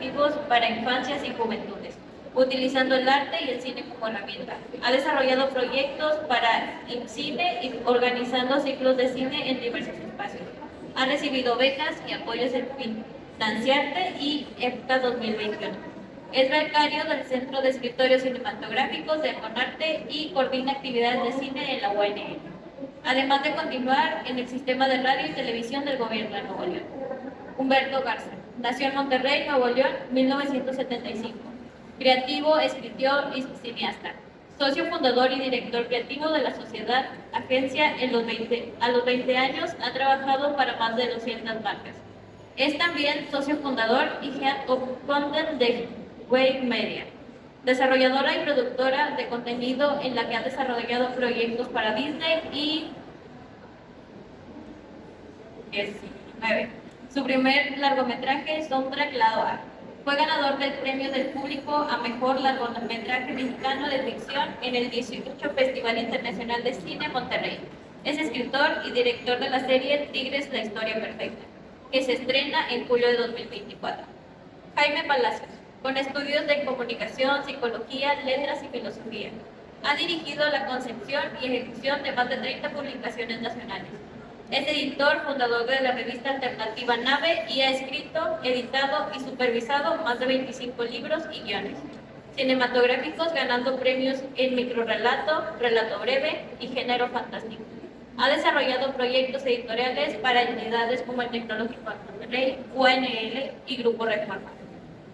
educativos para infancias y juventudes, utilizando el arte y el cine como herramienta. Ha desarrollado proyectos para el cine y organizando ciclos de cine en diversos espacios. Ha recibido becas y apoyos en Financiarte y EFCA 2021. Es becario del Centro de Escritorios Cinematográficos de Conarte y coordina actividades de cine en la UNL, además de continuar en el sistema de radio y televisión del Gobierno de Nuevo León. Humberto Garza, nació en Monterrey, Nuevo León, 1975. Creativo, escritor y cineasta. Socio fundador y director creativo de la Sociedad Agencia a los 20 años ha trabajado para más de 200 marcas. Es también socio fundador y Head of Content de Wave Media, desarrolladora y productora de contenido en la que ha desarrollado proyectos para Disney y 19. Su primer largometraje, Soundtrack Lado A. Fue ganador del premio del público a mejor largometraje mexicano de ficción en el 18 Festival Internacional de Cine Monterrey. Es escritor y director de la serie Tigres, la historia perfecta, que se estrena en julio de 2024. Jaime Palacios, con estudios de comunicación, psicología, letras y filosofía. Ha dirigido la concepción y ejecución de más de 30 publicaciones nacionales. Es editor, fundador de la revista alternativa Nave y ha escrito, editado y supervisado más de 25 libros y guiones cinematográficos, ganando premios en microrrelato, relato breve y género fantástico. Ha desarrollado proyectos editoriales para entidades como el Tecnológico de Monterrey, UNL y Grupo Reforma.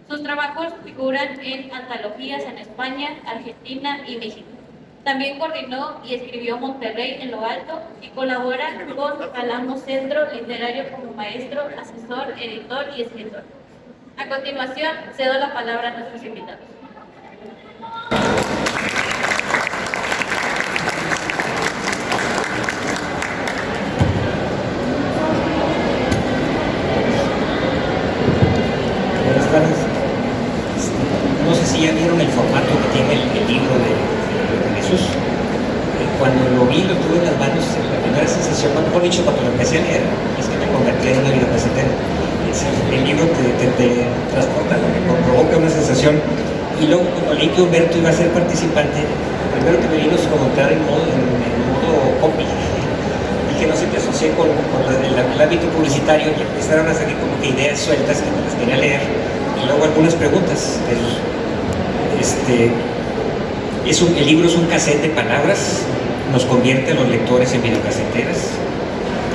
Sus trabajos figuran en antologías en España, Argentina y México. También coordinó y escribió Monterrey en lo Alto y colabora con Alamo Centro Literario como maestro, asesor, editor y escritor. A continuación, cedo la palabra a nuestros invitados. Buenas tardes. No sé si ya vieron el formato que tiene el libro de Jesús. Cuando lo vi, lo tuve en las manos, la primera sensación, mejor dicho, cuando lo empecé a leer, es que me convertí en una videocasetera. El libro te transporta, provoca una sensación. Y luego, cuando leí que Humberto iba a ser participante, lo primero que me vino es como entrar en modo copy. Y que no se te asocie con el ámbito publicitario, y empezaron a salir como que ideas sueltas que me las quería leer. Y luego algunas preguntas. El libro es un cassette de palabras, nos convierte a los lectores en videocaseteras.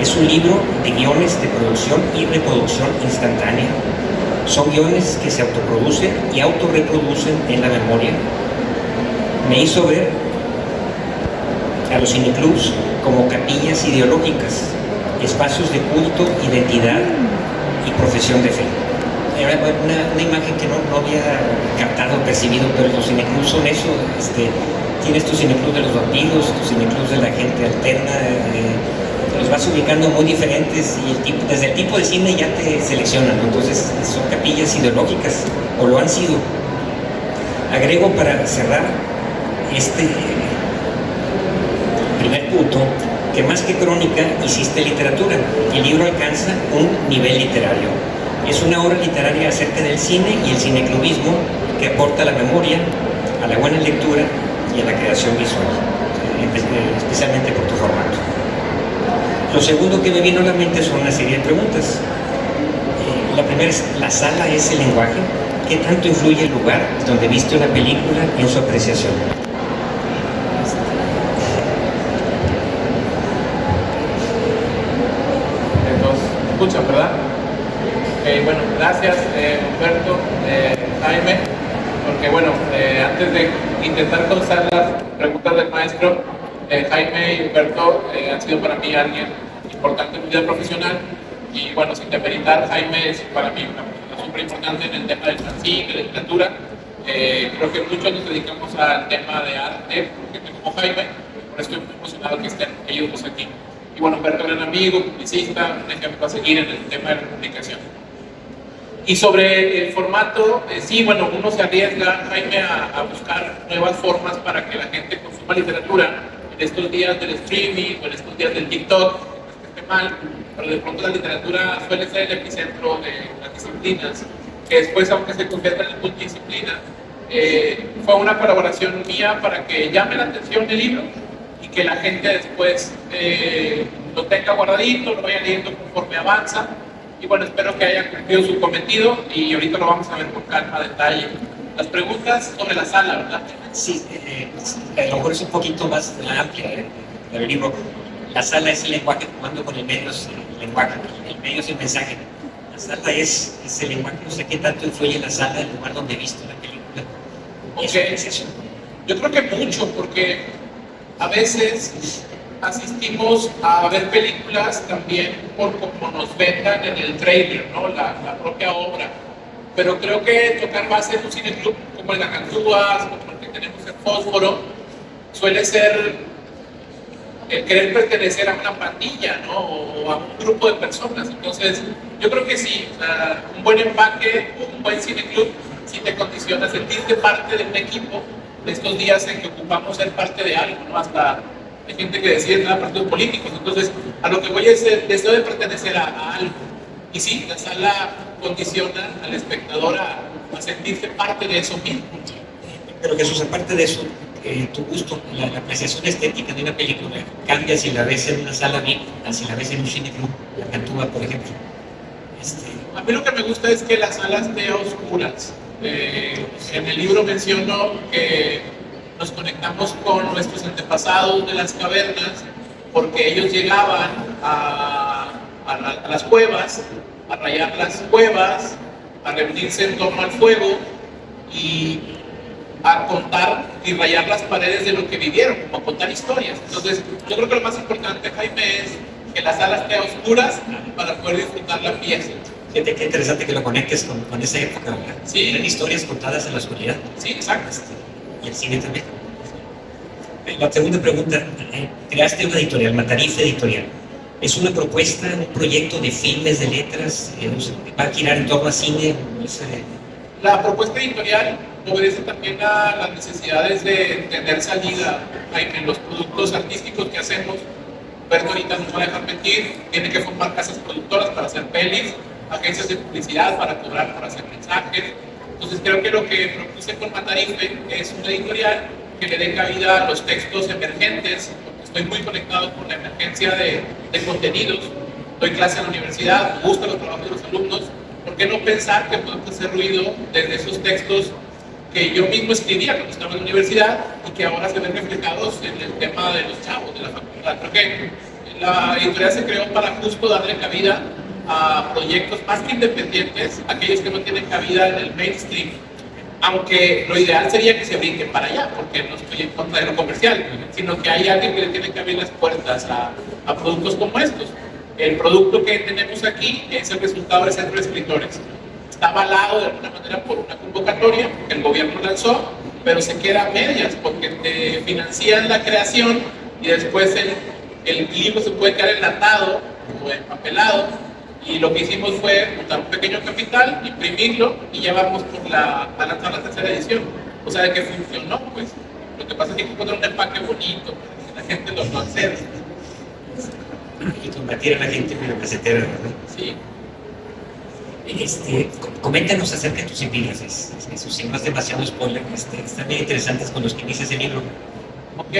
Es un libro de guiones de producción y reproducción instantánea. Son guiones que se autoproducen y autorreproducen en la memoria. Me hizo ver a los cineclubs como capillas ideológicas, espacios de culto, identidad y profesión de fe. Era una imagen que no había captado, percibido, pero los cineclubs son eso. Tienes tu cineclub de los vampiros, tu cineclub de la gente alterna, los vas ubicando muy diferentes y desde el tipo de cine ya te seleccionan, ¿no? Entonces son capillas ideológicas, o lo han sido. Agrego para cerrar este primer punto que más que crónica hiciste literatura. El libro alcanza un nivel literario. Es una obra literaria acerca del cine y el cineclubismo que aporta a la memoria, a la buena lectura y a la creación visual, especialmente por tu formato. Lo segundo que me vino a la mente son una serie de preguntas. La primera es, ¿la sala es el lenguaje? ¿Qué tanto influye el lugar donde viste una película en su apreciación? Entonces, escuchan, ¿verdad? Bueno, gracias Humberto, Jaime, porque bueno, antes de intentar contestar las preguntas del maestro, Jaime y Humberto han sido para mí alguien importante en mi vida profesional y bueno, sin demeritar, Jaime es para mí una persona súper importante en el tema del fanzine, de la literatura. Creo que muchos nos dedicamos al tema de arte, porque como Jaime, por eso estoy muy emocionado que estén ellos dos aquí. Y bueno, Humberto, gran amigo, publicista, un ejemplo a seguir en el tema de la comunicación. Y sobre el formato, sí, bueno, uno se arriesga, Jaime, a buscar nuevas formas para que la gente consuma literatura en estos días del streaming o en estos días del TikTok, que esté mal, pero de pronto la literatura suele ser el epicentro de las disciplinas que después, aunque se convierta en multidisciplina, fue una colaboración mía para que llame la atención el libro y que la gente después lo tenga guardadito, lo vaya leyendo conforme avanza. Y bueno, espero que haya cumplido su cometido y ahorita lo vamos a ver con calma, detalle. Las preguntas sobre la sala, ¿verdad? Sí, a lo mejor es un poquito más amplia el libro. La sala es el lenguaje, comando con el medio es el lenguaje, el medio es el mensaje. La sala es el lenguaje, no sé qué tanto influye en la sala, el lugar donde he visto la película. Okay. Es eso. Yo creo que mucho, porque a veces asistimos a ver películas también por como nos vendan en el trailer, ¿no? La propia obra. Pero creo que tocar base en un cineclub como el Gargantúas, como el que tenemos en Fósforo, suele ser el querer pertenecer a una pandilla, ¿no? O a un grupo de personas. Entonces, yo creo que sí, o sea, un buen empaque o un buen cineclub sí te condiciona a sentirte parte de un equipo de estos días en que ocupamos ser parte de algo, ¿no? Hasta hay gente que decide entrar a partidos políticos. Entonces, a lo que voy es el deseo de pertenecer a algo. Y sí, la sala condiciona al espectador a sentirse parte de eso mismo. Pero Jesús, aparte de eso, tu gusto, la apreciación estética de una película cambia si la ves en una sala VIP, a si la ves en un cine club, la Cantúa, por ejemplo. A mí lo que me gusta es que las salas estén oscuras. En el libro menciono que nos conectamos con nuestros antepasados de las cavernas porque ellos llegaban a las cuevas, a rayar las cuevas, a reunirse en torno al fuego y a contar y rayar las paredes de lo que vivieron, como a contar historias. Entonces, yo creo que lo más importante, Jaime, es que las salas estén oscuras para poder disfrutar la pieza. Fíjate qué interesante que lo conectes con esa época, ¿verdad? Sí. Eran historias contadas en la oscuridad. Sí, exacto. Y el cine también. La segunda pregunta, creaste una editorial, Matarife Editorial. ¿Es una propuesta, un proyecto de filmes, de letras? ¿Va a girar en torno a cine? La propuesta editorial obedece también a las necesidades de tener salida en los productos artísticos que hacemos. Berto ahorita nos va a dejar mentir, tiene que formar casas productoras para hacer pelis, agencias de publicidad para cobrar por hacer mensajes. Entonces creo que lo que propuse con Matarife es una editorial que le dé cabida a los textos emergentes, porque estoy muy conectado con la emergencia de contenidos. Doy clase en la universidad, me gustan los trabajos de los alumnos. ¿Por qué no pensar que podemos hacer ruido desde esos textos que yo mismo escribía cuando estaba en la universidad y que ahora se ven reflejados en el tema de los chavos de la facultad? Creo que la editorial se creó para justo darle cabida a proyectos más que independientes, aquellos que no tienen cabida en el mainstream, aunque lo ideal sería que se brinquen para allá, porque no estoy en contra de lo comercial, sino que hay alguien que le tiene que abrir las puertas a productos como estos. El producto que tenemos aquí es el resultado del Centro de Escritores. Está avalado de alguna manera por una convocatoria que el gobierno lanzó, pero se queda a medias porque te financian la creación y después el libro se puede quedar enlatado o empapelado. Y lo que hicimos fue juntar un pequeño capital, imprimirlo y ya vamos por a lanzar la tercera edición. O sea, de que funcionó, pues. Lo que pasa es que hay que poner un empaque bonito para que la gente lo acceda. Y combatir a la gente videocasetera, ¿verdad? Sí. Coméntanos acerca de tus epígrafes. Si no es demasiado spoiler, están bien interesantes con los que inicias el libro. Ok.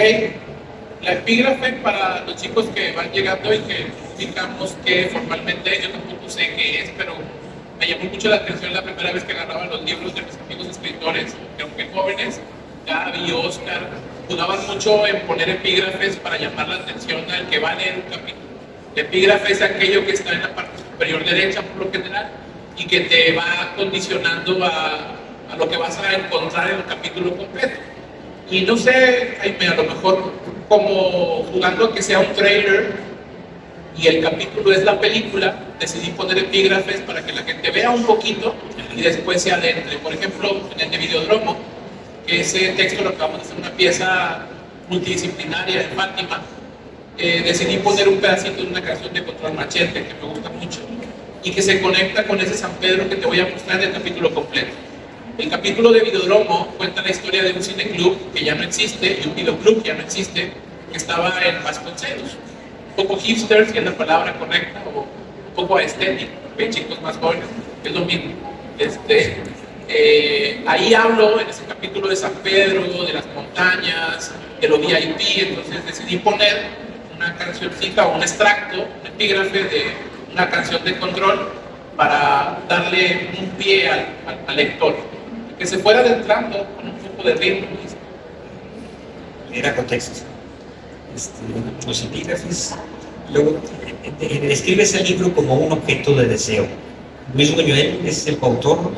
La epígrafe para los chicos que van llegando y que explicamos que formalmente yo tampoco sé qué es, pero me llamó mucho la atención la primera vez que agarraba los libros de mis amigos escritores, que aunque jóvenes, Gaby, Oscar, dudaban mucho en poner epígrafes para llamar la atención al que va a leer un capítulo. La epígrafe es aquello que está en la parte superior derecha por lo general y que te va condicionando a lo que vas a encontrar en el capítulo completo. Y no sé, Jaime, a lo mejor como jugando a que sea un trailer y el capítulo es la película, decidí poner epígrafes para que la gente vea un poquito y después se adentre. Por ejemplo, en el de Videodromo, que ese texto lo acabamos de hacer una pieza multidisciplinaria de Fátima, decidí poner un pedacito de una canción de Control Machete que me gusta mucho y que se conecta con ese San Pedro que te voy a mostrar en el capítulo completo. El capítulo de Videodromo cuenta la historia de un cineclub que ya no existe y un videoclub que ya no existe, que estaba en Vasconcelos. Un poco hipster, si es la palabra correcta, o un poco estético, porque hay chicos más jóvenes, es lo mismo. Ahí hablo en ese capítulo de San Pedro, de las montañas, de los VIP, entonces decidí poner una cancioncita o un extracto, un epígrafe de una canción de Control para darle un pie al lector, que se fuera adentrando con un poco de ritmo. Era contexto. Los epígrafes. Luego, describes el libro como un objeto de deseo. Luis Buñuel es el coautor,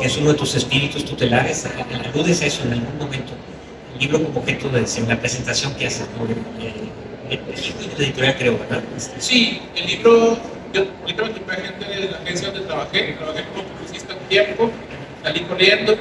es uno de tus espíritus tutelares. Aludes a eso en algún momento. El libro como objeto de deseo, la presentación que haces. El libro editorial, creo, ¿verdad? Sí, el libro. Yo ahorita me topé a gente de la agencia donde trabajé como publicista un tiempo, salí corriendo,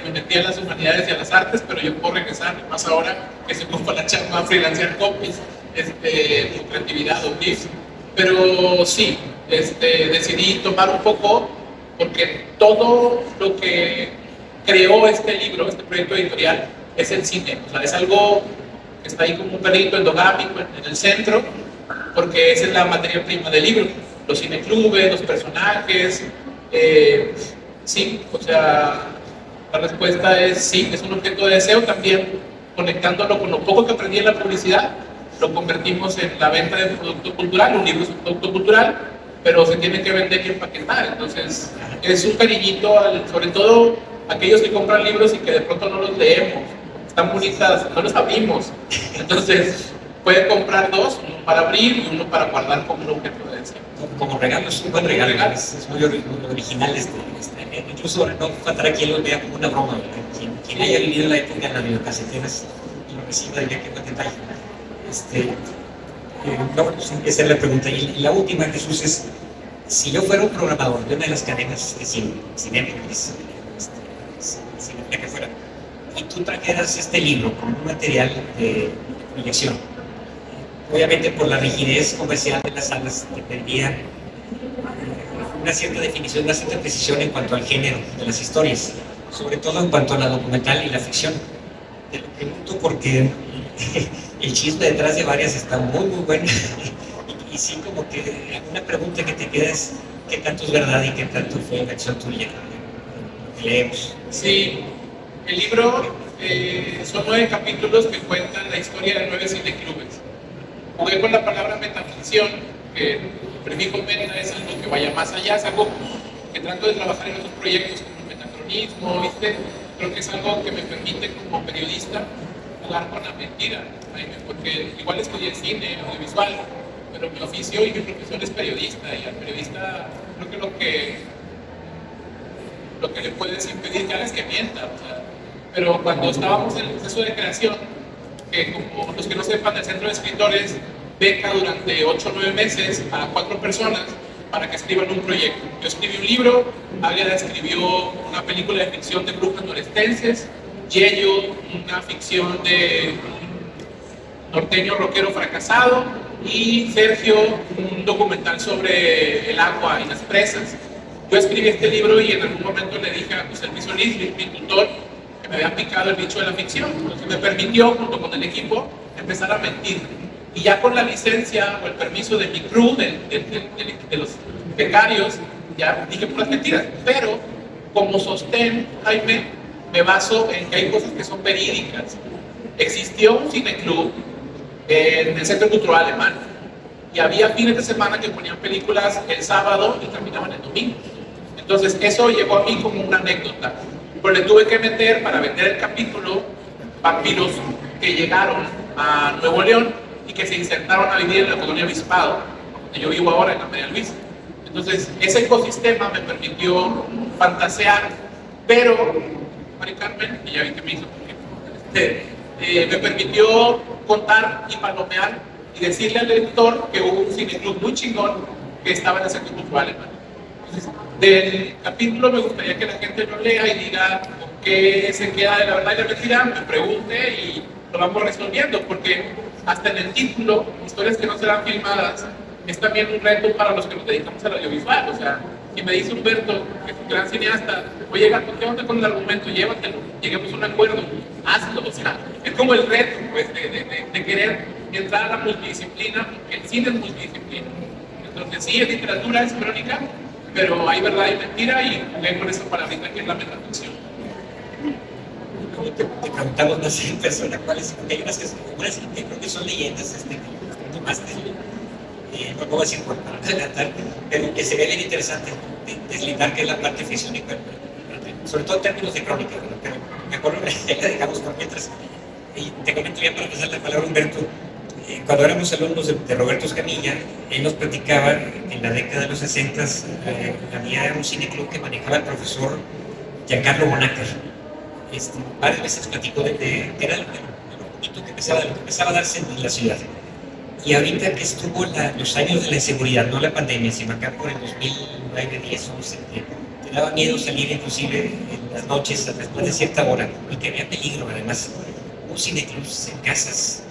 me metí a las humanidades y a las artes, pero yo puedo regresar, más ahora que se ocupa la chamba a freelancear copies, con creatividad o briefs. Pero sí, decidí tomar un poco, porque todo lo que creó este libro, este proyecto editorial, es el cine. O sea, es algo que está ahí como un perrito endogámico en el centro, porque esa es la materia prima del libro. Los cineclubes, los personajes, sí, o sea, la respuesta es sí, es un objeto de deseo. También conectándolo con lo poco que aprendí en la publicidad, lo convertimos en la venta de producto cultural. Un libro es un producto cultural, pero se tiene que vender y empaquetar, entonces es un cariñito, sobre todo aquellos que compran libros y que de pronto no los leemos, están bonitas, no los abrimos, entonces pueden comprar dos, uno para abrir y uno para guardar como un objeto de deseo. Como regalo, es un buen regalo, es muy original. Incluso no faltará quien lo vea como una broma. Quien haya vivido la época de las videocaseteras y lo reciba diría que buen detalle. Esa es la pregunta. Y la última, Jesús, es: si yo fuera un programador de una de las cadenas de cine, Cinépolis, que fuera, y tú trajeras este libro como un material de proyección, obviamente por la rigidez comercial de las salas te pediría una cierta definición, una cierta precisión en cuanto al género de las historias, sobre todo en cuanto a la documental y la ficción. Te lo pregunto porque el chisme detrás de varias está muy bueno y sí, como que una pregunta que te queda es: ¿qué tanto es verdad y qué tanto fue invención tuya? Leemos. Sí, el libro son 9 capítulos que cuentan la historia de 9 cineclubes. Jugué con la palabra metaficción, que el prefijo meta es algo que vaya más allá, es algo que trato de trabajar en otros proyectos como el metacronismo, ¿viste? Creo que es algo que me permite como periodista jugar con la mentira, porque igual estudié cine, audiovisual, pero mi oficio y mi profesión es periodista, y al periodista creo que lo que le puedes impedir ya es que mienta, o sea, pero cuando estábamos en el proceso de creación, que como los que no sepan, el Centro de Escritores beca durante 8 o 9 meses a 4 personas para que escriban un proyecto. Yo escribí un libro, Águeda escribió una película de ficción de brujas norestenses, Yello una ficción de un norteño rockero fracasado, y Sergio un documental sobre el agua y las presas. Yo escribí este libro y en algún momento le dije a José Luis Solís, mi tutor, que me había picado el bicho de la ficción, entonces me permitió, junto con el equipo, empezar a mentir. Y ya con la licencia o el permiso de mi crew, de los becarios, ya dije puras mentiras. Pero como sostén, Jaime, me baso en que hay cosas que son verídicas. Existió un cineclub en el Centro Cultural Alemán y había fines de semana que ponían películas el sábado y terminaban el domingo. Entonces eso llegó a mí como una anécdota, pero le tuve que meter para vender el capítulo vampiros que llegaron a Nuevo León y que se insertaron a vivir en la colonia Obispado, donde yo vivo ahora, en la María Luisa. Entonces ese ecosistema me permitió fantasear, pero Mari Carmen, y ya vi que me hizo, me permitió contar y palomear y decirle al lector que hubo un cineclub muy chingón que estaba en el Centro Cultural Alemán. Entonces, del capítulo me gustaría que la gente lo lea y diga con qué se queda de la verdad y la mentira, me pregunte y lo vamos resolviendo, porque hasta en el título, historias que no serán filmadas, es también un reto para los que nos dedicamos al audiovisual. O sea, si me dice Humberto, que es un gran cineasta, oye gato, ¿qué onda con el argumento? Llévatelo, lleguemos a un acuerdo, hazlo. O sea, es como el reto, pues, de querer entrar a la multidisciplina, porque el cine es multidisciplina. Entonces sí, es literatura, es crónica, pero hay verdad y mentira y jugué con esa palabrita que es la metaficción. Te preguntamos más en persona cuáles, porque hay unas que creo que son leyendas, que tomaste, no voy a decir por adelantar, pero que sería bien interesante deslindar qué es la parte ficción y cuerpo, sobre todo en términos de crónica, ¿no? Pero me acuerdo que la dejamos por mientras. Y te comento ya para pasar la palabra a Humberto, cuando éramos alumnos de Roberto Escamilla, él nos platicaba en la década de los 60 había un cineclub que manejaba el profesor Giancarlo Bonacar. Varias veces platicó era lo bonito que empezaba a darse en la ciudad. Y ahorita que estuvo los años de la inseguridad, no la pandemia, sino acá por el 2009, 10, 11, te daba miedo salir inclusive en las noches después de cierta hora, porque había peligro además. Un cineclubs en casas.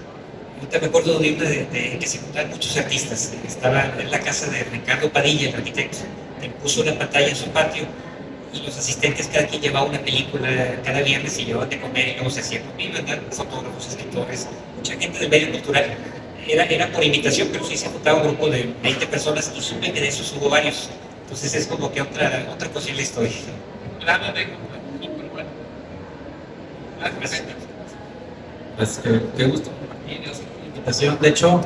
Ahorita me acuerdo de una que se juntaban muchos artistas. Estaba en la casa de Ricardo Padilla, el arquitecto, que puso una pantalla en su patio y los asistentes cada quien llevaba una película cada viernes y llevaban de comer y luego se hacía conmigo, fotógrafos, escritores, mucha gente del medio cultural. Era por invitación, pero sí se juntaba un grupo de 20 personas y supe que de esos hubo varios. Entonces es como que otra posible historia. Gran anécdota, súper bueno. Gracias. Pues qué gusto compartir, gracias por la invitación. De hecho,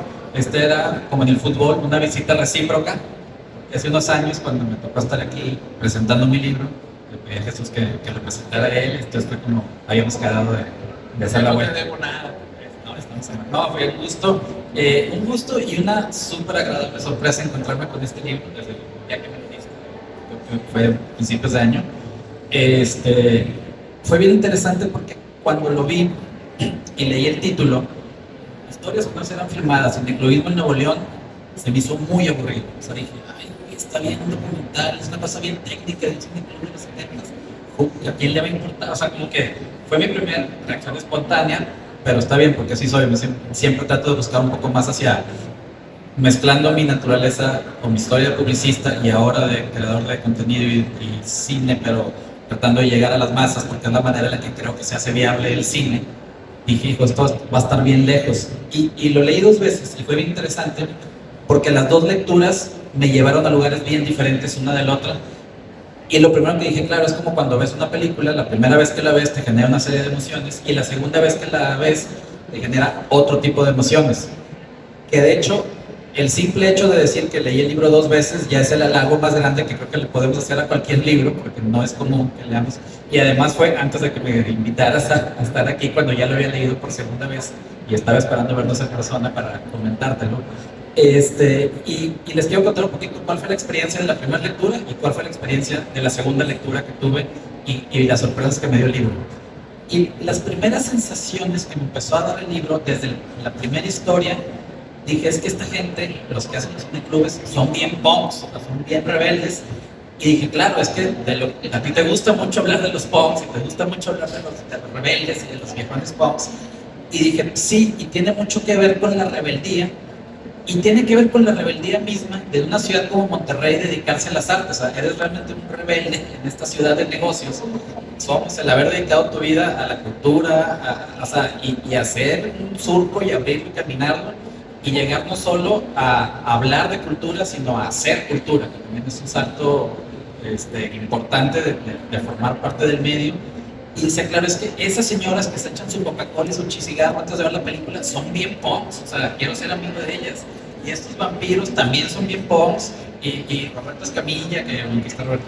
era como en el fútbol, una visita recíproca. Hace unos años, cuando me tocó estar aquí presentando mi libro, le pedí a Jesús que lo presentara a él. Entonces fue como habíamos quedado de hacer la vuelta. No te debo nada. No, fue un gusto y una súper agradable sorpresa encontrarme con este libro desde el día que me lo diste. Creo que fue a principios de año. Fue bien interesante porque cuando lo vi y leí el título, historias que no serán filmadas, el necluismo en Nuevo León, se me hizo muy aburrido. O sea, dije, ay, está bien un documental, es una cosa bien técnica, es un necluismo de los 70s. ¿A quién le va a importar? O sea, como que fue mi primera reacción espontánea, pero está bien porque así soy. Siempre trato de buscar un poco más hacia mezclando mi naturaleza con mi historia de publicista y ahora de creador de contenido y cine, pero tratando de llegar a las masas porque es la manera en la que creo que se hace viable el cine. Dije, hijo, esto va a estar bien lejos. Y lo leí 2 veces y fue bien interesante porque las 2 lecturas me llevaron a lugares bien diferentes una de la otra. Y lo primero que dije, claro, es como cuando ves una película, la primera vez que la ves te genera una serie de emociones y la segunda vez que la ves te genera otro tipo de emociones. Que de hecho, el simple hecho de decir que leí el libro 2 veces ya es el halago más grande que creo que le podemos hacer a cualquier libro, porque no es común que leamos. Y además fue antes de que me invitaras a estar aquí, cuando ya lo había leído por segunda vez y estaba esperando vernos en persona para comentártelo. Y les quiero contar un poquito cuál fue la experiencia de la primera lectura y cuál fue la experiencia de la segunda lectura que tuve y las sorpresas que me dio el libro. Y las primeras sensaciones que me empezó a dar el libro desde la primera historia, dije, es que esta gente, los que hacen los cineclubes, son bien punks, son bien rebeldes. Y dije, claro, es que a ti te gusta mucho hablar de los punks y te gusta mucho hablar de los rebeldes y de los viejones punks. Y dije, sí, y tiene mucho que ver con la rebeldía. Y tiene que ver con la rebeldía misma de una ciudad como Monterrey dedicarse a las artes. O sea, eres realmente un rebelde en esta ciudad de negocios. Somos el haber dedicado tu vida a la cultura, y hacer un surco y abrirlo y caminarlo. Y llegar no solo a hablar de cultura, sino a hacer cultura, que también es un salto importante de formar parte del medio. Y dice, claro, es que esas señoras que se echan su Coca-Cola y su chisigarro antes de ver la película son bien punks, o sea, quiero ser amigo de ellas. Y estos vampiros también son bien punks. Y Roberto Escamilla, que está Roberto,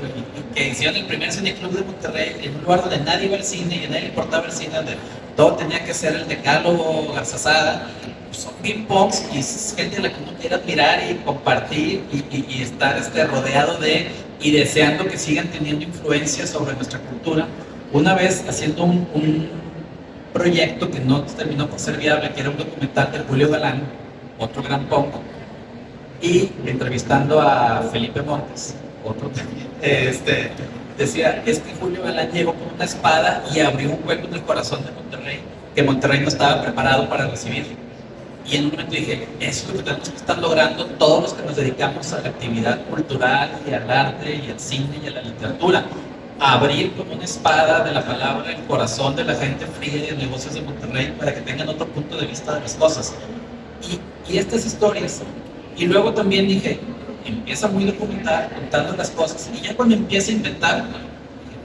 que hicieron el primer cineclub de Monterrey en un lugar donde nadie iba al cine y a nadie le importaba el cine, donde todo tenía que ser el decálogo Garzazada. Son bien punks y es gente a la que uno quiere admirar y compartir y estar rodeado de y deseando que sigan teniendo influencia sobre nuestra cultura. Una vez haciendo un proyecto que no terminó por ser viable, que era un documental de Julio Galán, otro gran punk, y entrevistando a Felipe Montes, otro también, decía, es que Julio Galán llegó con una espada y abrió un hueco en el corazón de Monterrey, que Monterrey no estaba preparado para recibir. Y en un momento dije, eso es lo que tenemos que estar logrando todos los que nos dedicamos a la actividad cultural y al arte y al cine y a la literatura. Abrir como una espada de la palabra el corazón de la gente fría y de negocios de Monterrey para que tengan otro punto de vista de las cosas. Y estas historias. Y luego también dije, empieza muy documental, contando las cosas, y ya cuando empieza a inventar,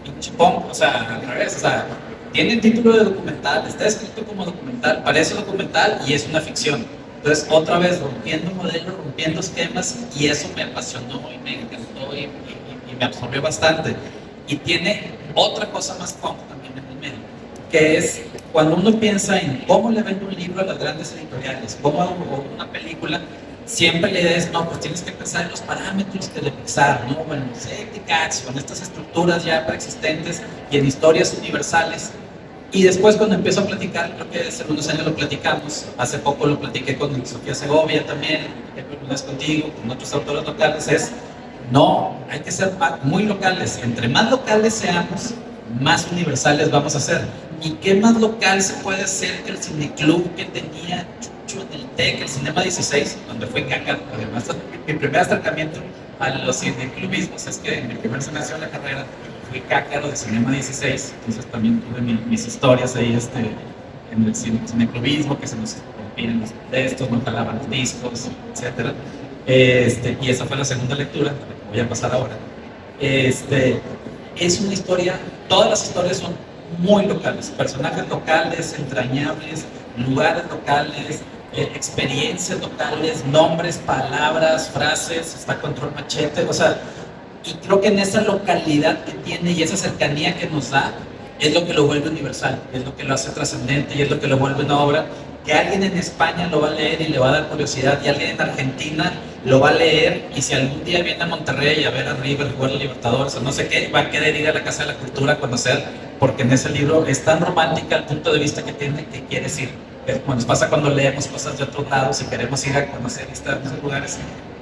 pinche pom, o sea, al revés, o sea, tiene el título de documental, está escrito como documental, parece documental y es una ficción. Entonces, otra vez, rompiendo modelos, rompiendo esquemas, y eso me apasionó y me encantó y me absorbió bastante. Y tiene otra cosa más punk también en el medio, que es cuando uno piensa en cómo le vendo un libro a las grandes editoriales, cómo hago una película, siempre la idea es, no, pues tienes que pensar en los parámetros de Pixar, ¿no? Bueno, Cats, con estas estructuras ya preexistentes y en historias universales. Y después cuando empiezo a platicar, creo que hace unos años lo platicamos, hace poco lo platiqué con Sofía Segovia también, que contigo, con otros autores locales, es, no, hay que ser muy locales. Entre más locales seamos, más universales vamos a ser. ¿Y qué más local se puede ser que el cineclub que tenía Chucho en el TEC, el Cinema 16, donde fue Cácaro? Además, mi primer acercamiento a los cineclubismos es que en mi primer semestre de la carrera fui Cácaro de Cinema 16, entonces también tuve mis historias ahí en el cineclubismo, que se nos rompían los textos, no jalaban los discos, etc. Y esa fue la segunda lectura, la que voy a pasar ahora. Es una historia, todas las historias son muy locales, personajes locales, entrañables, lugares locales, experiencias locales, nombres, palabras, frases, está Control Machete, o sea, y creo que en esa localidad que tiene y esa cercanía que nos da, es lo que lo vuelve universal, es lo que lo hace trascendente y es lo que lo vuelve una obra que alguien en España lo va a leer y le va a dar curiosidad, y alguien en Argentina lo va a leer, y si algún día viene a Monterrey a ver a River jugar a Libertadores o no sé qué, va a querer ir a la Casa de la Cultura a conocer, porque en ese libro es tan romántica el punto de vista que tiene que quieres ir. Es como nos pasa cuando leemos cosas de otros lados y queremos ir a conocer estos lugares.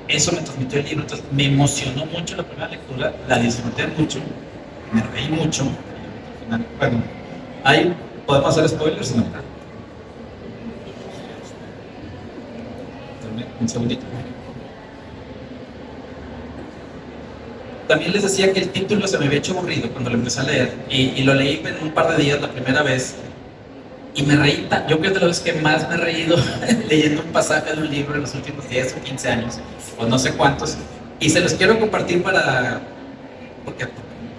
Eso me transmitió el libro, entonces me emocionó mucho la primera lectura, la disfruté mucho, me reí mucho. Bueno, ahí podemos hacer spoilers, ¿no? Un segundito. También les decía que el título se me había hecho aburrido cuando lo empecé a leer, y lo leí en un par de días la primera vez y me reí. Yo creo que de las veces que más me he reído leyendo un pasaje de un libro en los últimos 10 o 15 años, o no sé cuántos, y se los quiero compartir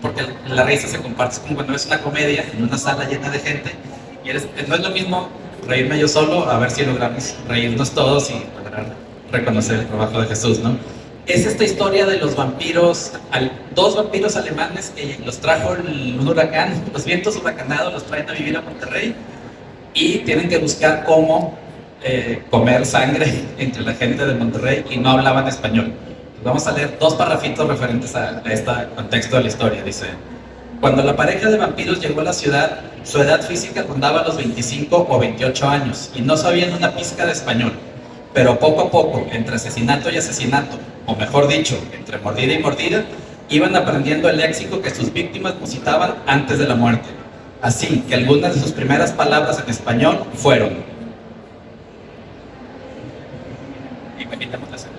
porque la risa se comparte. Es como cuando ves una comedia en una sala llena de gente y no es lo mismo reírme yo solo, a ver si logramos reírnos todos y lograr reconocer el trabajo de Jesús, ¿no? Es esta historia de los vampiros, dos vampiros alemanes que los trajo un huracán, los vientos huracanados los traen a vivir a Monterrey y tienen que buscar cómo comer sangre entre la gente de Monterrey, y no hablaban español. Vamos a leer dos parrafitos referentes a este contexto de la historia. Dice: cuando la pareja de vampiros llegó a la ciudad, su edad física rondaba los 25 o 28 años y no sabían una pizca de español. Pero poco a poco, entre asesinato y asesinato, o mejor dicho, entre mordida y mordida, iban aprendiendo el léxico que sus víctimas musitaban antes de la muerte. Así que algunas de sus primeras palabras en español fueron... Imaginemos la escena,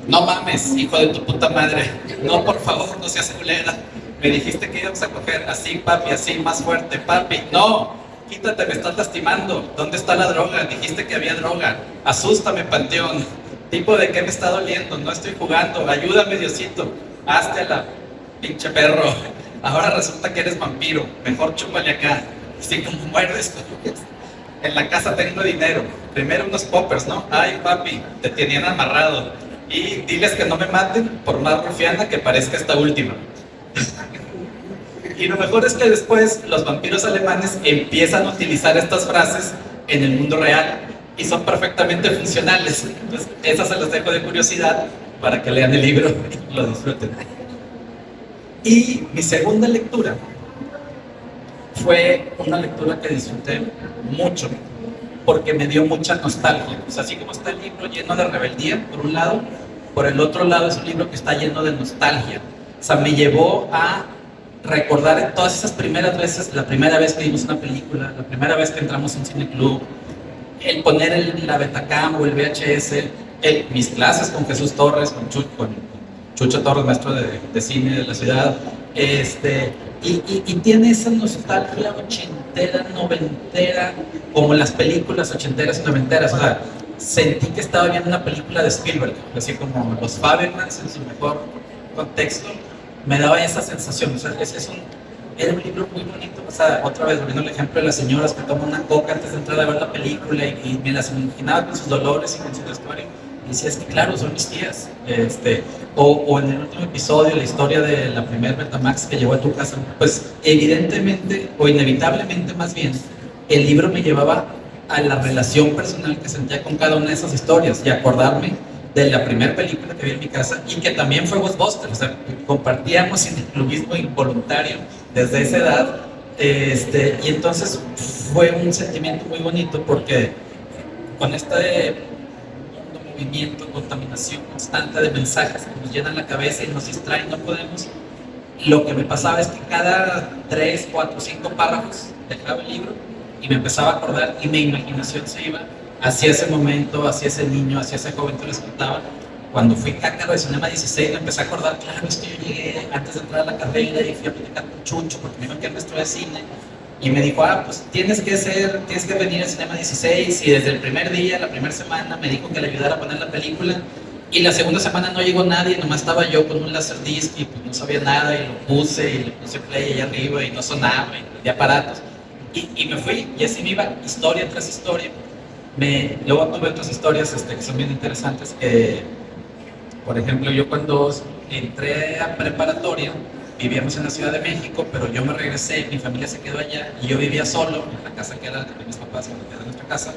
¿no? No mames, hijo de tu puta madre. No, por favor, no seas culera. Me dijiste que íbamos a coger así, papi, así, más fuerte, papi. No, quítate, me estás lastimando. ¿Dónde está la droga? Dijiste que había droga. Asústame, panteón. Tipo, ¿de qué me está doliendo? No estoy jugando. Ayúdame, Diosito. Hazte a la pinche perro. Ahora resulta que eres vampiro. Mejor chúpale acá. Así como muerdes. En la casa tengo dinero. Primero unos poppers, ¿no? Ay, papi, te tenían amarrado. Y diles que no me maten por más rufiana que parezca esta última. Y lo mejor es que después los vampiros alemanes empiezan a utilizar estas frases en el mundo real y son perfectamente funcionales. Entonces, esas se las dejo de curiosidad para que lean el libro y lo disfruten. Y mi segunda lectura fue una lectura que disfruté mucho porque me dio mucha nostalgia. O sea, así como está el libro lleno de rebeldía, por un lado, por el otro lado es un libro que está lleno de nostalgia. O sea, me llevó a recordar en todas esas primeras veces, la primera vez que vimos una película, la primera vez que entramos a un cineclub, el poner la Betacam o el VHS, mis clases con Jesús Torres, con Chucho Torres, maestro de cine de la ciudad, y tiene esa nostalgia ochentera, noventera, como las películas ochenteras y noventeras. O sea, sentí que estaba viendo una película de Spielberg, así como los Fabelmans en su mejor contexto, me daba esa sensación. O sea, era un libro muy bonito. O sea, otra vez, volviendo al ejemplo de las señoras que toman una coca antes de entrar a ver la película y me las imaginaba con sus dolores y con su vestuario. Y decía, es que claro, son mis tías. O en el último episodio, la historia de la primer Betamax que llegó a tu casa, pues evidentemente, o inevitablemente más bien, el libro me llevaba a la relación personal que sentía con cada una de esas historias y acordarme de la primera película que vi en mi casa y que también fue Ghostbusters. O sea, compartíamos cineclubismo involuntario desde esa edad. Y entonces fue un sentimiento muy bonito porque con este movimiento, contaminación constante de mensajes que nos llenan la cabeza y nos distraen, no podemos. Lo que me pasaba es que cada 3, 4, 5 párrafos dejaba el libro y me empezaba a acordar y mi imaginación se iba hacia ese momento, hacia ese niño, hacia ese joven que les contaba. Cuando fui cácaro de Cinema 16 me empecé a acordar, claro, es que yo llegué antes de entrar a la carrera y fui a platicar con Chucho porque me dijo que era maestro de cine y me dijo, pues tienes que venir a Cinema 16 y desde el primer día, la primera semana me dijo que le ayudara a poner la película y la segunda semana no llegó nadie, nomás estaba yo con un laserdisc y pues no sabía nada y lo puse y le puse play allá arriba y no sonaba y de aparatos y me fui y así me iba historia tras historia. Luego tuve otras historias que son bien interesantes. Por ejemplo, yo cuando entré a preparatoria, vivíamos en la Ciudad de México, pero yo me regresé, mi familia se quedó allá y yo vivía solo en la casa que era de mis papás, que era nuestra casa,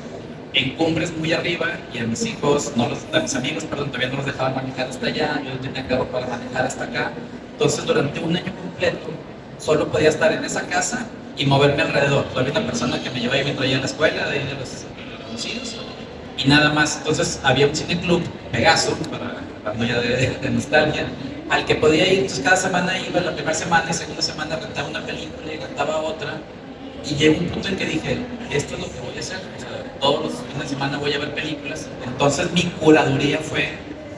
en cumbres muy arriba y a mis hijos, a mis amigos, todavía no los dejaban manejar hasta allá, yo no tenía carro para manejar hasta acá. Entonces, durante un año completo, solo podía estar en esa casa y moverme alrededor. Había una persona que me llevaba y me traía a la escuela, de los conocidos, y nada más. Entonces había un cineclub, Pegaso, para hablando ya de nostalgia, al que podía ir. Entonces cada semana iba, la primera semana y segunda semana rentaba una película y rentaba otra, y llegó un punto en que dije, esto es lo que voy a hacer. O sea, todos los fines de semana voy a ver películas. Entonces mi curaduría fue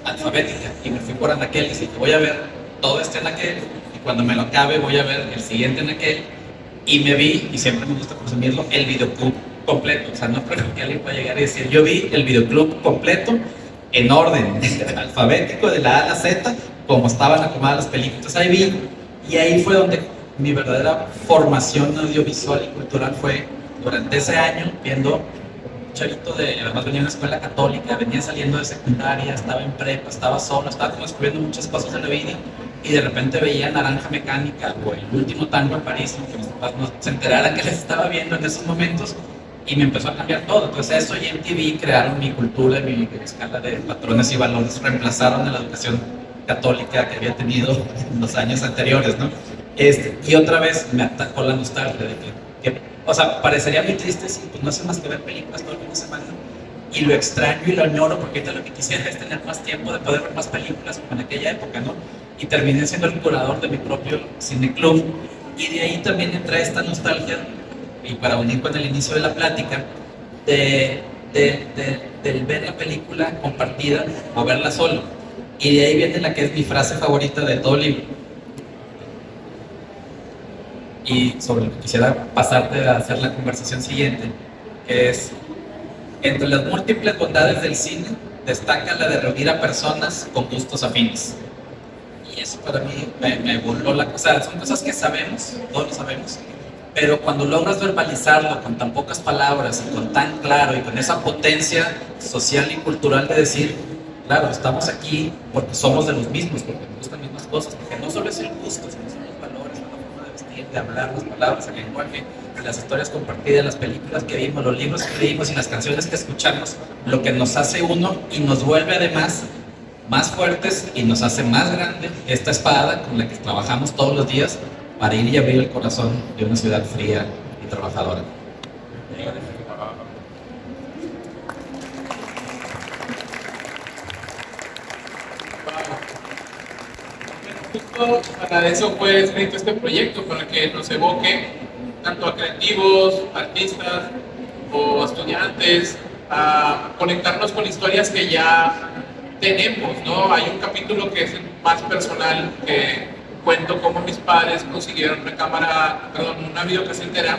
alfabética y me fui por anaquel y dije, voy a ver todo este anaquel y cuando me lo acabe voy a ver el siguiente anaquel. Y me vi, y siempre me gusta presumirlo, el videoclub completo. O sea, no creo que alguien pueda llegar y decir, yo vi el videoclub completo en orden alfabético de la A a la Z, como estaban acomodadas las películas. Entonces ahí vi, y ahí fue donde mi verdadera formación audiovisual y cultural fue durante ese año, viendo chavito además venía de una escuela católica, venía saliendo de secundaria, estaba en prepa, estaba solo, estaba como descubriendo muchas cosas de la vida y de repente veía Naranja Mecánica o El Último Tango en París, que mis papás no se enteraran que les estaba viendo en esos momentos y me empezó a cambiar todo. Entonces eso y MTV crearon mi cultura, mi escala de patrones y valores, reemplazaron a la educación católica que había tenido en los años anteriores, ¿no? Y otra vez me atacó la nostalgia de que o sea, parecería muy triste si pues, no hace más que ver películas todo el fin de semana. Y lo extraño y lo añoro porque ahorita lo que quisiera es tener más tiempo de poder ver más películas como en aquella época, ¿no? Y terminé siendo el curador de mi propio cineclub. Y de ahí también entra esta nostalgia, y para unir con el inicio de la plática, del ver la película compartida o verla solo. Y de ahí viene la que es mi frase favorita de todo el libro. Y sobre lo que quisiera pasarte a hacer la conversación siguiente, que es, entre las múltiples bondades del cine, destaca la de reunir a personas con gustos afines. Y eso para mí me voló la cosa. Son cosas que sabemos, todos lo sabemos, pero cuando logras verbalizarlo con tan pocas palabras y con tan claro y con esa potencia social y cultural de decir, claro, estamos aquí porque somos de los mismos, porque nos gustan las mismas cosas, porque no solo es el gusto, sino son los valores, la forma de vestir, de hablar, las palabras, el lenguaje, las historias compartidas, las películas que vimos, los libros que leímos y las canciones que escuchamos, lo que nos hace uno y nos vuelve además más fuertes y nos hace más grande esta espada con la que trabajamos todos los días para ir y abrir el corazón de una ciudad fría y trabajadora. Justo para eso fue escrito este proyecto, para que nos evoque tanto a creativos, artistas o estudiantes, a conectarnos con historias que ya tenemos, ¿no? Hay un capítulo que es más personal, que cuento cómo mis padres consiguieron una videocasetera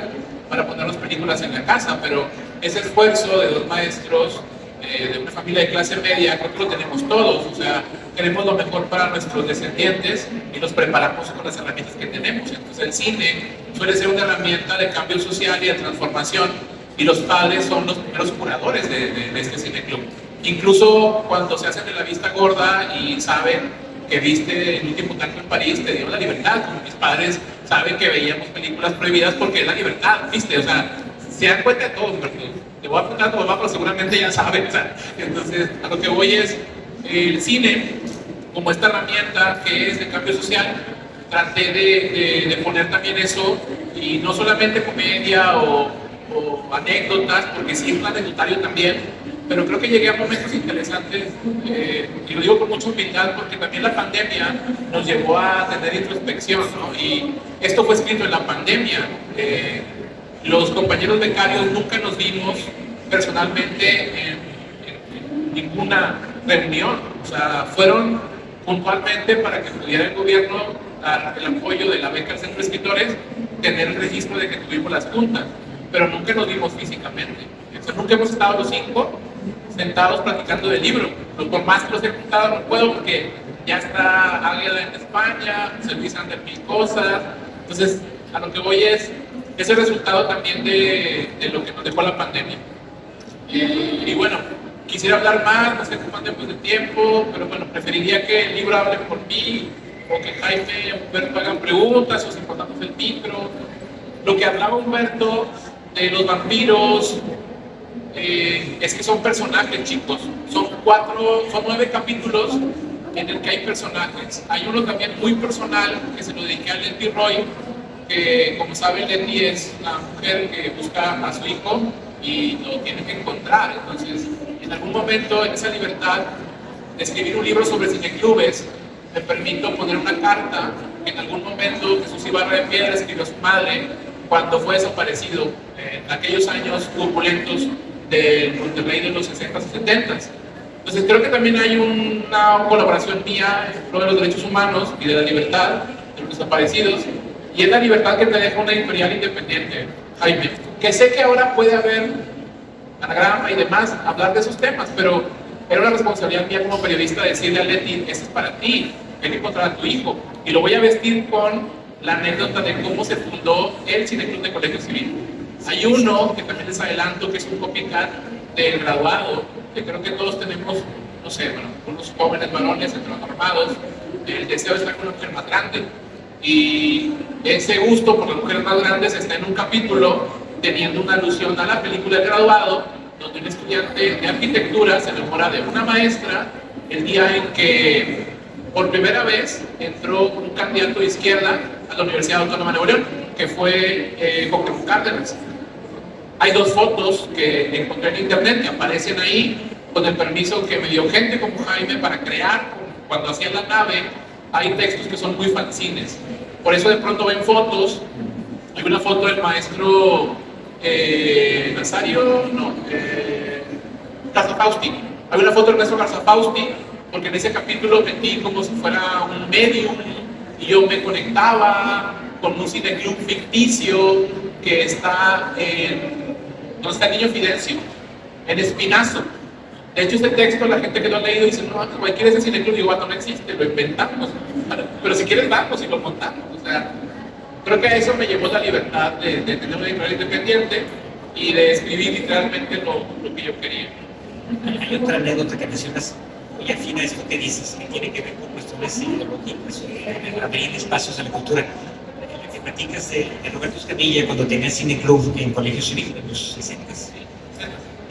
para poner las películas en la casa, pero ese esfuerzo de dos maestros de una familia de clase media, creo que lo tenemos todos, o sea, queremos lo mejor para nuestros descendientes y nos preparamos con las herramientas que tenemos. Entonces el cine suele ser una herramienta de cambio social y de transformación, y los padres son los primeros curadores de este cineclub. Incluso cuando se hacen de la vista gorda y saben que viste El último tango en París, te dio la libertad, como mis padres saben que veíamos películas prohibidas porque es la libertad, ¿viste? O sea, se dan cuenta de todo, porque te voy a apuntar a tu mamá, pero seguramente ya saben, o sea, entonces a lo que voy es, el cine, como esta herramienta que es de cambio social, traté de poner también eso, y no solamente comedia o anécdotas, porque sí es un anecdotario también, pero creo que llegué a momentos interesantes, y lo digo con mucha humildad porque también la pandemia nos llevó a tener introspección, ¿no? Y esto fue escrito en la pandemia. Los compañeros becarios nunca nos vimos personalmente en ninguna reunión, o sea, fueron puntualmente para que pudiera el gobierno dar el apoyo de la beca al Centro de Escritores, tener el registro de que tuvimos las juntas, pero nunca nos vimos físicamente. Entonces, nunca hemos estado los 5 sentados platicando del libro. Por más que los he juntado, no puedo porque ya está Águeda en España, se empiezan a hacer mil cosas. Entonces, a lo que voy es el resultado también de lo que nos dejó la pandemia. Y bueno, quisiera hablar más, no sé cómo andemos de tiempo, pero bueno, preferiría que el libro hable por mí, o que Jaime y Humberto hagan preguntas, o si cortamos el micro. Lo que hablaba Humberto de los vampiros, es que son personajes, chicos. Son 9 capítulos en el que hay personajes. Hay uno también muy personal que se lo dediqué a Letty Roy, que como saben, Letty es la mujer que busca a su hijo y lo tiene que encontrar. Entonces, en algún momento, en esa libertad de escribir un libro sobre cineclubes, me permito poner una carta que en algún momento Jesús Ibarra de Piedra escribió a su madre cuando fue desaparecido en aquellos años turbulentos del Monterrey de los 60s y 70s. Entonces creo que también hay una colaboración mía en pro de los derechos humanos y de la libertad de los desaparecidos, y es la libertad que te deja una editorial independiente, Jaime, que sé que ahora puede haber anagrama y demás, hablar de esos temas, pero era una responsabilidad mía como periodista decirle a Leti, eso es para ti, hay que encontrar a tu hijo, y lo voy a vestir con la anécdota de cómo se fundó el Cineclub de Colegio Civil. Hay uno que también les adelanto, que es un copycat del Graduado, que creo que todos tenemos, no sé, bueno, unos jóvenes varones heteronormados, el deseo de estar con una mujer más grande, y ese gusto por las mujeres más grandes está en un capítulo teniendo una alusión a la película El Graduado, donde un estudiante de arquitectura se enamora de una maestra el día en que por primera vez entró un candidato de izquierda a la Universidad Autónoma de Nuevo León, que fue Cuauhtémoc Cárdenas. Hay 2 fotos que encontré en internet que aparecen ahí con el permiso que me dio gente como Jaime para crear. Cuando hacía la nave, hay textos que son muy fanzines. Por eso de pronto ven fotos. Hay una foto del maestro Nazario, no, Garzafausti. Hay una foto del maestro Garzafausti, porque en ese capítulo metí como si fuera un medium y yo me conectaba con un cineclub ficticio que está donde está el niño Fidencio, en Espinazo. De hecho, este texto la gente que lo ha leído dice, no, cualquiera ese cineclub, digo, no existe, lo inventamos, pero si quieres vamos y lo montamos. O sea, creo que a eso me llevó la libertad de tener una editorial independiente y de escribir literalmente lo que yo quería. Hay otra anécdota que mencionas muy afín a esto que dices, que tiene que ver con cuestiones ideológicas, abrir espacios a la cultura. Lo que platicas de Roberto Escamilla cuando tenía cineclub en Colegio Civil en los 60s,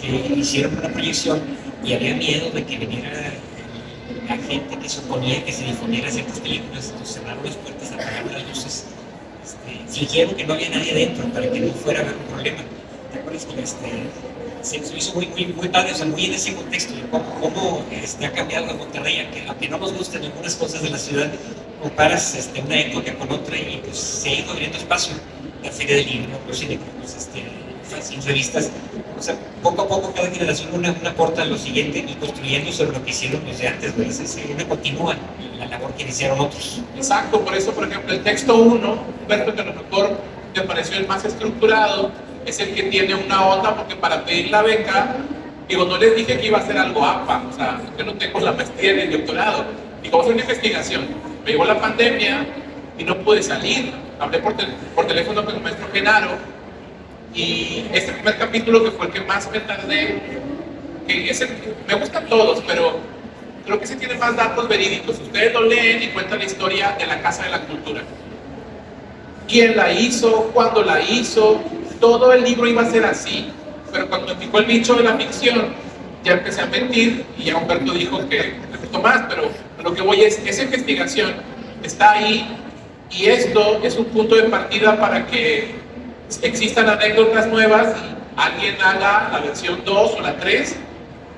que hicieron una proyección y había miedo de que viniera la gente que suponía que se difundiera ciertas películas, entonces cerraron las puertas, apagaron las luces, fingieron que no había nadie adentro para que no fuera a haber un problema. ¿Te acuerdas que se hizo muy padre, o sea, muy en ese contexto de cómo ha cambiado la Monterrey, aunque no nos gusten algunas cosas de la ciudad, comparas una época con otra y pues se ha ido abriendo espacio, la Feria del Libro, los cineclubs, fanzines, revistas, o sea, poco a poco cada generación una aporta a lo siguiente y construyendo sobre lo que hicieron los de antes, ¿verdad? Una continúa la labor que iniciaron otros. Exacto, por eso, por ejemplo, el texto 1, Humberto, que a lo mejor te pareció el más estructurado, es el que tiene una onda, porque para pedir la beca Digo, no les dije que iba a hacer algo APA, o sea, yo no tengo la maestría ni el doctorado. Digo, vamos a hacer una investigación. Me llegó la pandemia y no pude salir. Hablé por teléfono con el maestro Genaro y este primer capítulo, que fue el que más me tardé, que ese, me gustan todos, pero creo que ese tiene más datos verídicos. Ustedes lo leen y cuentan la historia de la Casa de la Cultura. ¿Quién la hizo? ¿Cuándo la hizo? Todo el libro iba a ser así, pero cuando me picó el bicho de la ficción, ya empecé a mentir y ya Humberto dijo que me gustó más, pero lo que voy es, esa investigación está ahí y esto es un punto de partida para que existan anécdotas nuevas y alguien haga la versión 2 o la 3,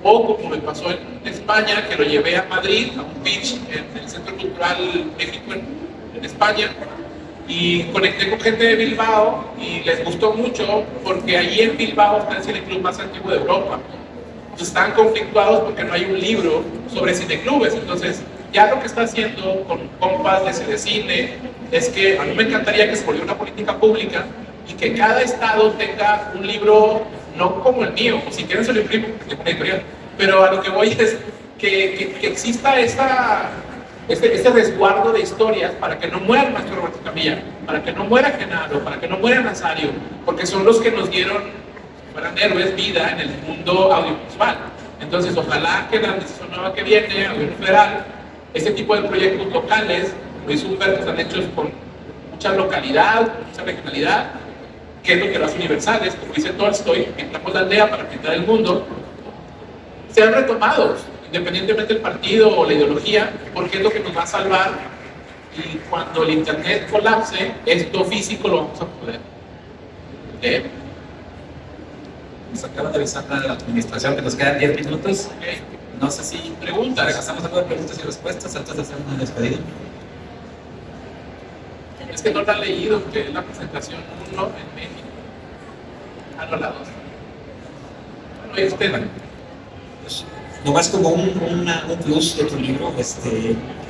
o como me pasó en España, que lo llevé a Madrid, a un pitch en el Centro Cultural México en España, y conecté con gente de Bilbao y les gustó mucho porque allí en Bilbao está el cineclub más antiguo de Europa. Entonces están conflictuados porque no hay un libro sobre cineclubes. Entonces ya lo que está haciendo con compas de cine es que a mí me encantaría que se volviera una política pública y que cada estado tenga un libro, no como el mío, o si quieren se lo imprimo, porque es una editorial, pero a lo que voy es que exista este resguardo de historias para que no muera el maestro Roberto Camilla, para que no muera Genaro, para que no muera Nazario, porque son los que nos dieron, fueran héroes, vida en el mundo audiovisual. Entonces, ojalá que la decisión nueva que viene, a gobierno federal, este tipo de proyectos locales, lo hizo Humberto, están hechos con mucha localidad, mucha regionalidad, que es lo que lo hace universales, como dice Tolstoy, pintamos la aldea para pintar el mundo, sean retomados, independientemente del partido o la ideología, porque es lo que nos va a salvar. Y cuando el internet colapse, esto físico lo vamos a poder leer. Nos acaba de avisar la administración que nos quedan 10 minutos. Okay. No sé si Preguntas. regresamos a preguntas y respuestas antes de hacer una despedida. Es que no la han leído, que es la presentación 1 en México. A los lados. Bueno, y usted. Pues, nomás como un plus de tu libro,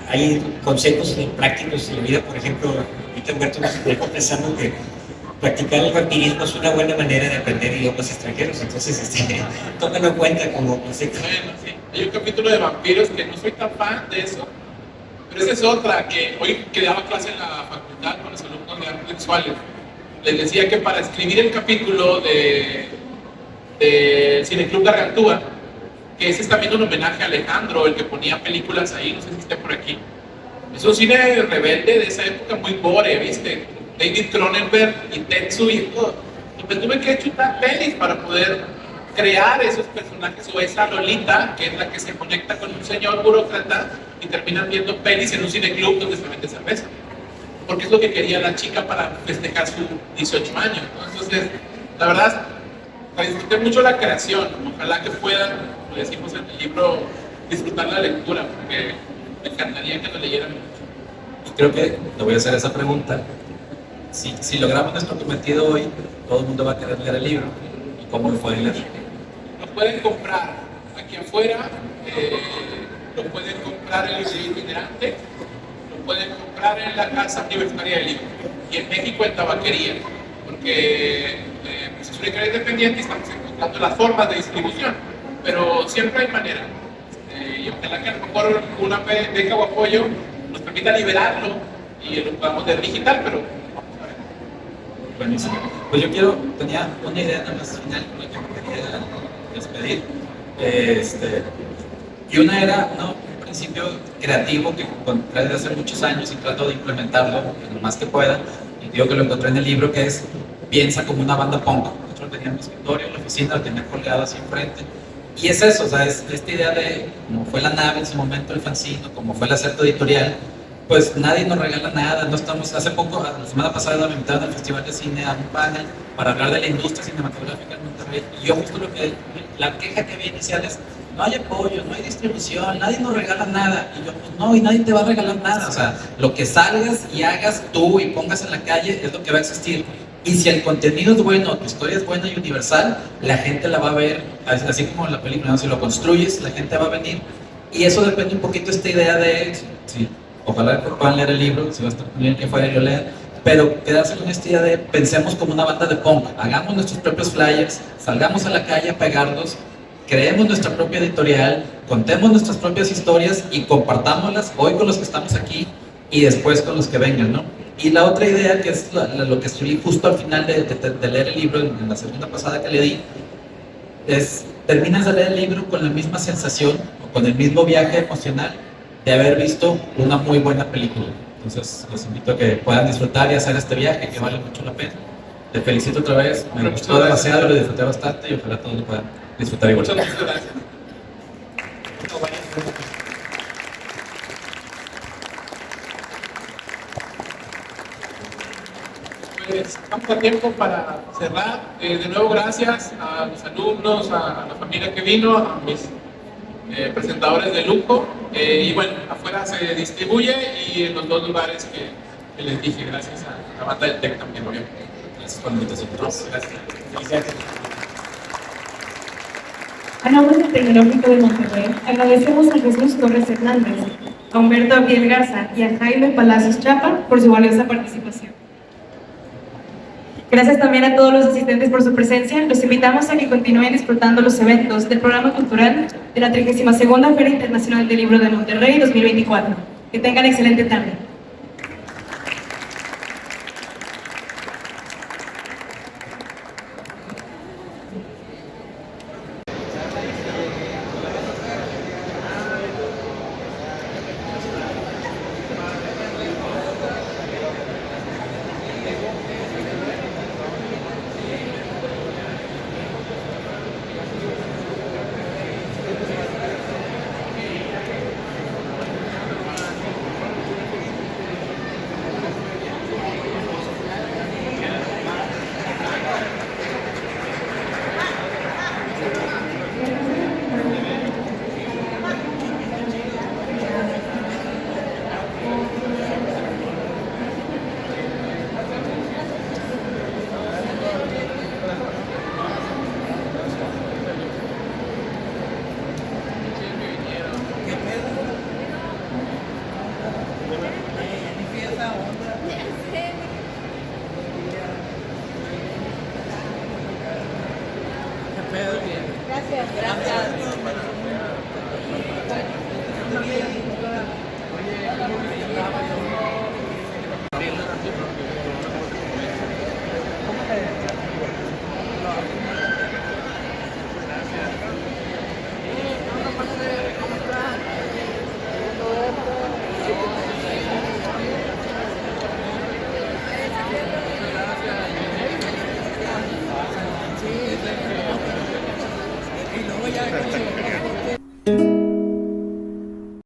hay conceptos prácticos en la vida. Por ejemplo, ahorita Humberto nos está pensando que practicar el vampirismo es una buena manera de aprender idiomas extranjeros, entonces tómalo en cuenta como concepto. Bueno, sí. Hay un capítulo de vampiros que no soy tan fan de eso, pero esa es otra, que hoy que daba clase en la facultad con los alumnos de artes visuales, les decía que para escribir el capítulo de Cineclub Gargantúa, que ese es también un homenaje a Alejandro, el que ponía películas ahí, no sé si esté por aquí. Es un cine rebelde de esa época, muy gore, ¿viste? David Cronenberg y Tetsu y todo. Y me tuve que chutar pelis para poder crear esos personajes, o esa Lolita, que es la que se conecta con un señor burócrata y terminan viendo pelis en un cineclub donde se vende cerveza. Porque es lo que quería la chica para festejar sus 18 años, ¿no? Entonces, la verdad, disfruté mucho la creación. Ojalá que puedan, como decimos en el libro, disfrutar la lectura, porque me encantaría que lo leyeran mucho. Y creo que te voy a hacer esa pregunta. Si logramos nuestro cometido hoy, todo el mundo va a querer leer el libro. ¿Y cómo lo pueden leer? Lo pueden comprar aquí afuera, lo pueden comprar en el libro itinerante, lo pueden comprar en la Casa Universitaria del Libro y en México en tabaquería, porque pues es una editorial independiente y estamos encontrando las formas de distribución, pero siempre hay manera. Y ojalá que a lo mejor una beca o apoyo nos permita liberarlo y lo podamos leer digital, pero vamos a ver. Buenísimo. Pues yo tenía una idea nada más final con la que me quería despedir. Y una era, ¿no?, un principio creativo que encontré desde hace muchos años y trato de implementarlo lo más que pueda. Y digo que lo encontré en el libro, que es: piensa como una banda punk. Nosotros teníamos mi escritorio en la oficina, lo tenía colgado así enfrente. Y es eso, o sea, es esta idea de cómo fue la nave en su momento, el fanzine, como fue el acerto editorial. Pues nadie nos regala nada, no estamos, hace poco, la semana pasada me invitaron al Festival de Cine a un panel para hablar de la industria cinematográfica en Monterrey, y yo justo la queja que había inicial es: no hay apoyo, no hay distribución, nadie nos regala nada. Y yo, pues no, y nadie te va a regalar nada, o sea, lo que salgas y hagas tú y pongas en la calle es lo que va a existir. Y si el contenido es bueno, tu historia es buena y universal, la gente la va a ver, así como en la película, ¿no? Si lo construyes, la gente va a venir. Y eso depende un poquito de esta idea de, sí, ojalá que puedan leer el libro, si va a estar bien que fuera yo lea, pero quedarse con esta idea de pensemos como una banda de punk, hagamos nuestros propios flyers, salgamos a la calle a pegarlos, creemos nuestra propia editorial, contemos nuestras propias historias y compartámoslas hoy con los que estamos aquí y después con los que vengan, ¿no? Y la otra idea, que es lo que escribí justo al final de leer el libro, en la segunda pasada que le di, es, terminas de leer el libro con la misma sensación o con el mismo viaje emocional de haber visto una muy buena película. Entonces, los invito a que puedan disfrutar y hacer este viaje, que vale mucho la pena. Te felicito otra vez, me gustó demasiado, lo disfruté bastante y ojalá todos lo puedan disfrutar igual. Muchas gracias. Pues estamos a tiempo para cerrar. De nuevo, gracias a los alumnos, a la familia que vino, a mis presentadores de lujo. Y bueno, afuera se distribuye y en los dos lugares que les dije, gracias a la banda del TEC también, obviamente. Gracias por la invitación. Gracias. Felicidades. A nombre del Tecnológico de Monterrey, agradecemos a Jesús Torres Hernández, a Humberto Abiel Garza y a Jaime Palacios Chapa por su valiosa participación. Gracias también a todos los asistentes por su presencia. Los invitamos a que continúen disfrutando los eventos del programa cultural de la 32ª Feria Internacional del Libro de Monterrey 2024. Que tengan excelente tarde. Y luego ya